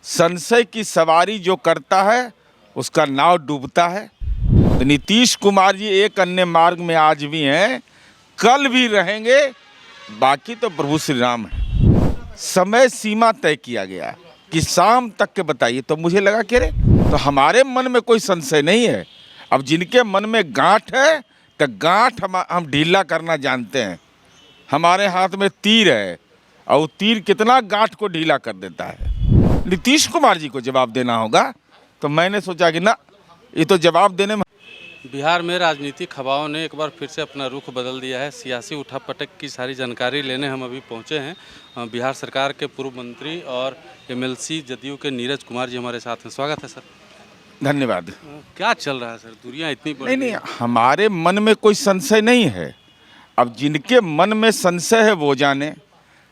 संशय की सवारी जो करता है उसका नाव डूबता है। तो नीतीश कुमार जी एक अन्य मार्ग में आज भी हैं, कल भी रहेंगे, बाकी तो प्रभु श्री राम है। समय सीमा तय किया गया कि शाम तक के बताइए। तो मुझे लगा कि अरे तो हमारे मन में कोई संशय नहीं है। अब जिनके मन में गांठ है तो गांठ हम ढीला करना जानते हैं। हमारे हाथ में तीर है और वो तीर कितना गांठ को ढीला कर देता है। नीतीश कुमार जी को जवाब देना होगा। तो मैंने सोचा कि ना, ये तो जवाब देने में। बिहार में राजनीतिक हवाओं ने एक बार फिर से अपना रुख बदल दिया है। सियासी उठापटक की सारी जानकारी लेने हम अभी पहुंचे हैं। बिहार सरकार के पूर्व मंत्री और एमएलसी जदयू के नीरज कुमार जी हमारे साथ हैं। स्वागत है सर। धन्यवाद। क्या चल रहा है सर? दूरियां इतनी बढ़ नहीं, हमारे मन में कोई संशय नहीं है। अब जिनके मन में संशय है वो जाने।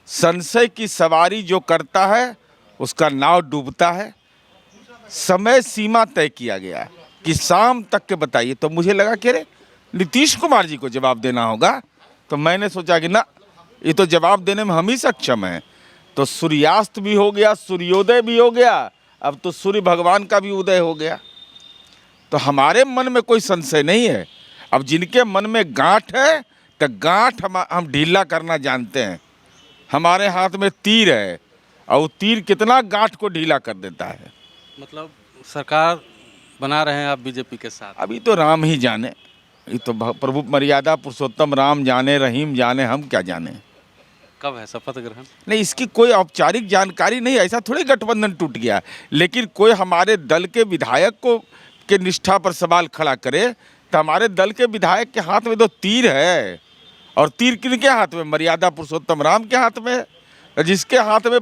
संशय की सवारी जो करता है उसका नाव डूबता है। समय सीमा तय किया गया कि शाम तक के बताइए। तो मुझे लगा कि अरे नीतीश कुमार जी को जवाब देना होगा। तो मैंने सोचा कि ना, ये तो जवाब देने में हम ही सक्षम हैं। तो सूर्यास्त भी हो गया, सूर्योदय भी हो गया, अब तो सूर्य भगवान का भी उदय हो गया। तो हमारे मन में कोई संशय नहीं है। अब जिनके मन में गांठ है तो गांठ हम ढीला करना जानते हैं। हमारे हाथ में तीर है और वो तीर कितना गांठ को ढीला कर देता है। मतलब सरकार बना रहे हैं आप बीजेपी के साथ? अभी तो राम ही जाने। ये तो प्रभु मर्यादा पुरुषोत्तम राम जाने, रहीम जाने, हम क्या जाने। कब है शपथ ग्रहण? नहीं, इसकी कोई औपचारिक जानकारी नहीं। ऐसा थोड़ी गठबंधन टूट गया। लेकिन कोई हमारे दल के विधायक को के निष्ठा पर सवाल खड़ा करे तो हमारे दल के विधायक के हाथ में तो तीर है। और तीर किनके हाथ में? मर्यादा पुरुषोत्तम राम के हाथ में। जिसके हाथ में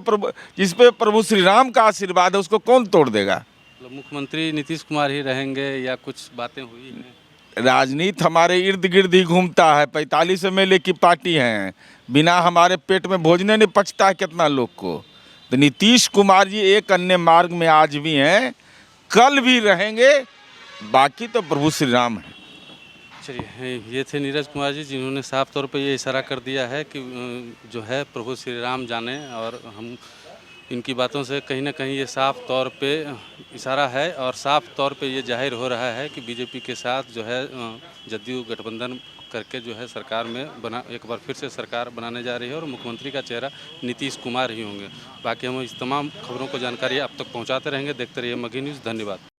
जिस पे प्रभु श्री राम का आशीर्वाद है उसको कौन तोड़ देगा? मुख्यमंत्री नीतीश कुमार ही रहेंगे या कुछ बातें हुई हैं? राजनीति हमारे इर्द गिर्द ही घूमता है। 45 MLA की पार्टी है। बिना हमारे पेट में भोजने नहीं पचता है कितना लोग को। तो नीतीश कुमार जी एक अन्य मार्ग में आज भी हैं, कल भी रहेंगे, बाकी तो प्रभु श्री राम है। चलिए, ये थे नीरज कुमार जी जिन्होंने साफ तौर पे ये इशारा कर दिया है कि जो है प्रभु श्री राम जाने। और हम इनकी बातों से कहीं ना कहीं ये साफ तौर पे इशारा है और साफ तौर पे ये जाहिर हो रहा है कि बीजेपी के साथ जो है जदयू गठबंधन करके जो है सरकार में एक बार फिर से सरकार बनाने जा रही है और मुख्यमंत्री का चेहरा नीतीश कुमार ही होंगे। बाकी हम इस तमाम खबरों को जानकारी आप तक पहुंचाते रहेंगे। देखते रहिए मगही न्यूज़। धन्यवाद।